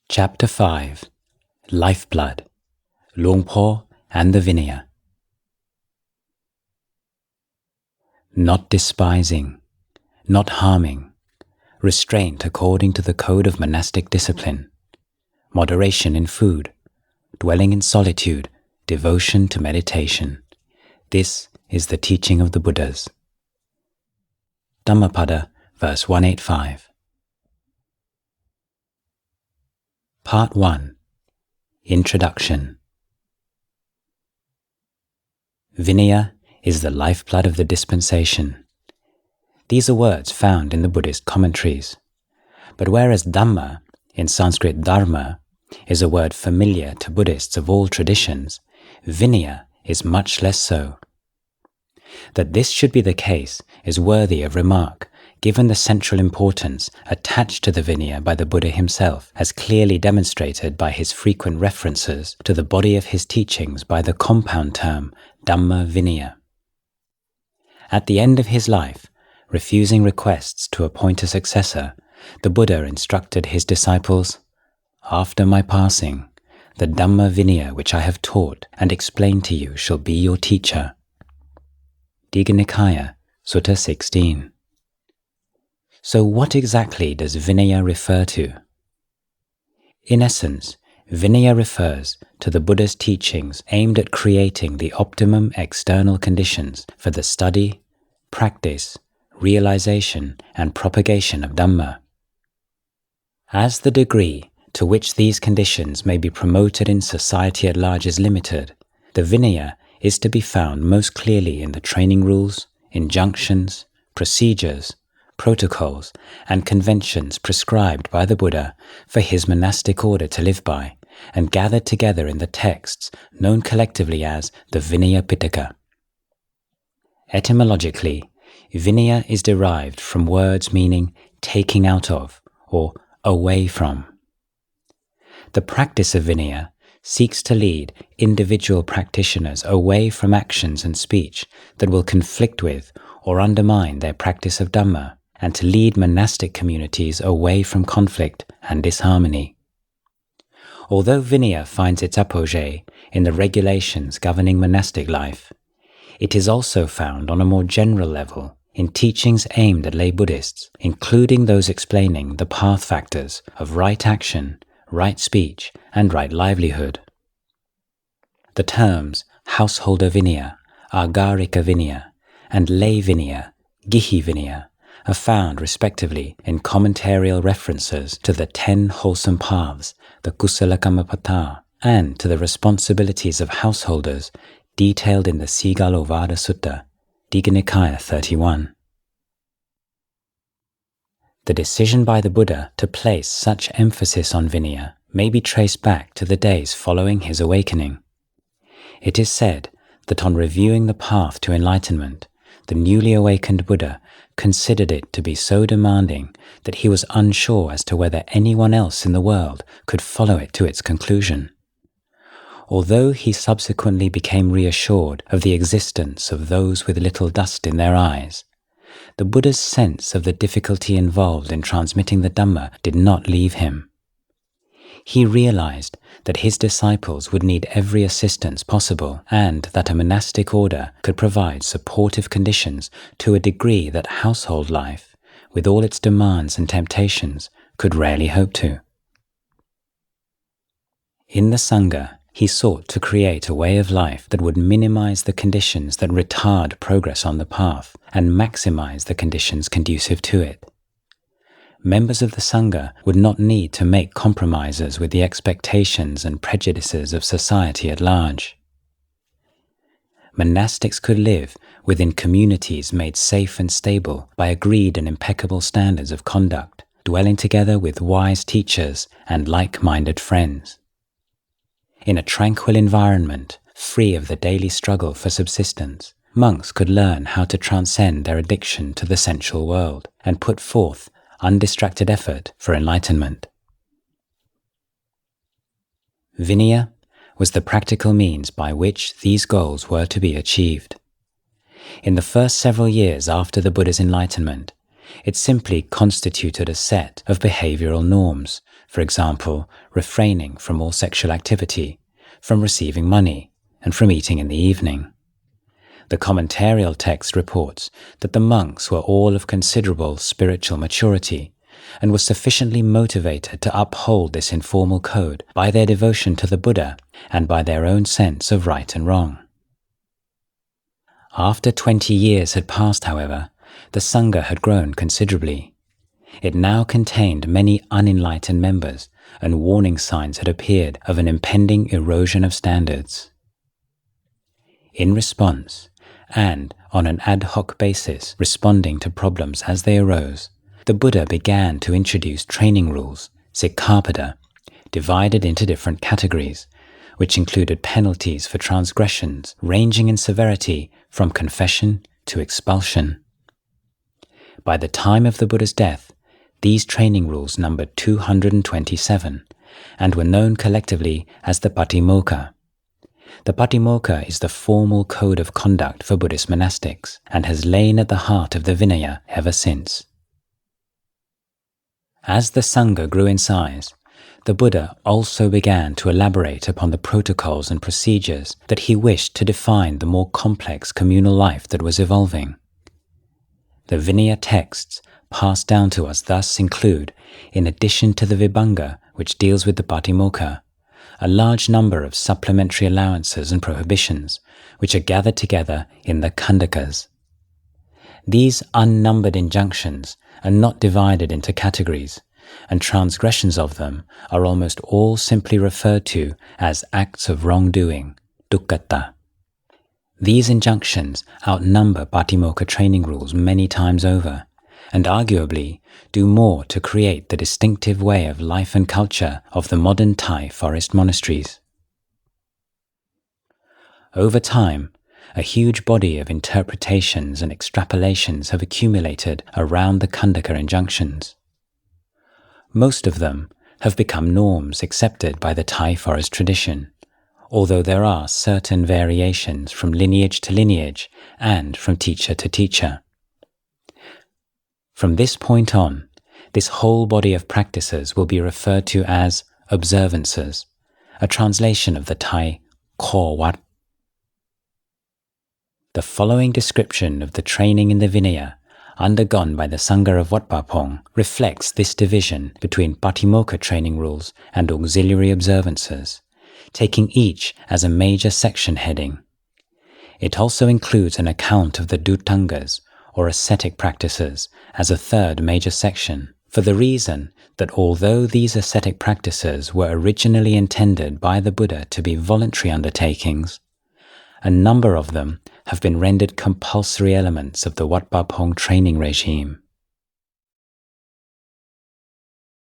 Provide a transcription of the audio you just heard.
Chapter 5 Lifeblood, Luang and the Vinaya. Not despising, not harming, restraint according to the code of monastic discipline, moderation in food, dwelling in solitude, devotion to meditation. This is the teaching of the Buddhas. Dhammapada, verse 185. Part 1. Introduction. Vinaya is the lifeblood of the dispensation. These are words found in the Buddhist commentaries. But whereas Dhamma, in Sanskrit Dharma, is a word familiar to Buddhists of all traditions, Vinaya is much less so. That this should be the case is worthy of remark, given the central importance attached to the Vinaya by the Buddha himself, as clearly demonstrated by his frequent references to the body of his teachings by the compound term Dhamma-Vinaya. At the end of his life, refusing requests to appoint a successor, the Buddha instructed his disciples, "After my passing, the Dhamma-Vinaya which I have taught and explained to you shall be your teacher." Digha Nikaya, Sutta 16. So what exactly does Vinaya refer to? In essence, Vinaya refers to the Buddha's teachings aimed at creating the optimum external conditions for the study, practice, realization, and propagation of Dhamma. As the degree to which these conditions may be promoted in society at large is limited, the Vinaya is to be found most clearly in the training rules, injunctions, procedures, protocols, and conventions prescribed by the Buddha for his monastic order to live by, and gathered together in the texts known collectively as the Vinaya Pitaka. Etymologically, Vinaya is derived from words meaning taking out of, or away from. The practice of Vinaya seeks to lead individual practitioners away from actions and speech that will conflict with or undermine their practice of Dhamma, and to lead monastic communities away from conflict and disharmony. Although Vinaya finds its apogee in the regulations governing monastic life, it is also found on a more general level in teachings aimed at lay Buddhists, including those explaining the path factors of right action, right speech, and right livelihood. The terms householder Vinaya, agarika Vinaya, and lay Vinaya, gihi Vinaya, are found respectively in commentarial references to the 10 wholesome paths, the Kusala Kamapata, and to the responsibilities of householders detailed in the Sigalovada Sutta, Digha Nikaya 31. The decision by the Buddha to place such emphasis on Vinaya may be traced back to the days following his awakening. It is said that on reviewing the path to enlightenment, the newly awakened Buddha considered it to be so demanding that he was unsure as to whether anyone else in the world could follow it to its conclusion. Although he subsequently became reassured of the existence of those with little dust in their eyes, the Buddha's sense of the difficulty involved in transmitting the Dhamma did not leave him. He realized that his disciples would need every assistance possible, and that a monastic order could provide supportive conditions to a degree that household life, with all its demands and temptations, could rarely hope to. In the Sangha, he sought to create a way of life that would minimize the conditions that retard progress on the path and maximize the conditions conducive to it. Members of the Sangha would not need to make compromises with the expectations and prejudices of society at large. Monastics could live within communities made safe and stable by agreed and impeccable standards of conduct, dwelling together with wise teachers and like-minded friends. In a tranquil environment, free of the daily struggle for subsistence, monks could learn how to transcend their addiction to the sensual world and put forth undistracted effort for enlightenment. Vinaya was the practical means by which these goals were to be achieved. In the first several years after the Buddha's enlightenment, It simply constituted a set of behavioral norms, for example, refraining from all sexual activity, from receiving money, and from eating in the evening. The commentarial text reports that the monks were all of considerable spiritual maturity and were sufficiently motivated to uphold this informal code by their devotion to the Buddha and by their own sense of right and wrong. After 20 years had passed, however, the Sangha had grown considerably. It now contained many unenlightened members, and warning signs had appeared of an impending erosion of standards. In response, and on an ad hoc basis responding to problems as they arose, the Buddha began to introduce training rules, sikkhapada, divided into different categories, which included penalties for transgressions ranging in severity from confession to expulsion. By the time of the Buddha's death, these training rules numbered 227 and were known collectively as the Patimokkha. The Patimokkha is the formal code of conduct for Buddhist monastics and has lain at the heart of the Vinaya ever since. As the Sangha grew in size, the Buddha also began to elaborate upon the protocols and procedures that he wished to define the more complex communal life that was evolving. The Vinaya texts passed down to us thus include, in addition to the Vibhanga, which deals with the Patimokkha, a large number of supplementary allowances and prohibitions, which are gathered together in the Khandakas. These unnumbered injunctions are not divided into categories, and transgressions of them are almost all simply referred to as acts of wrongdoing, dukkata. These injunctions outnumber Patimokkha training rules many times over, and arguably do more to create the distinctive way of life and culture of the modern Thai forest monasteries. Over time, a huge body of interpretations and extrapolations have accumulated around the Khandaka injunctions. Most of them have become norms accepted by the Thai forest tradition, although there are certain variations from lineage to lineage and from teacher to teacher. From this point on, this whole body of practices will be referred to as observances, a translation of the Thai Kho Wat. The following description of the training in the Vinaya undergone by the Sangha of Wat Pa Pong reflects this division between Patimokkha training rules and auxiliary observances, taking each as a major section heading. It also includes an account of the Dhutangas, or ascetic practices, as a third major section, for the reason that although these ascetic practices were originally intended by the Buddha to be voluntary undertakings, a number of them have been rendered compulsory elements of the Wat Pa Pong training regime.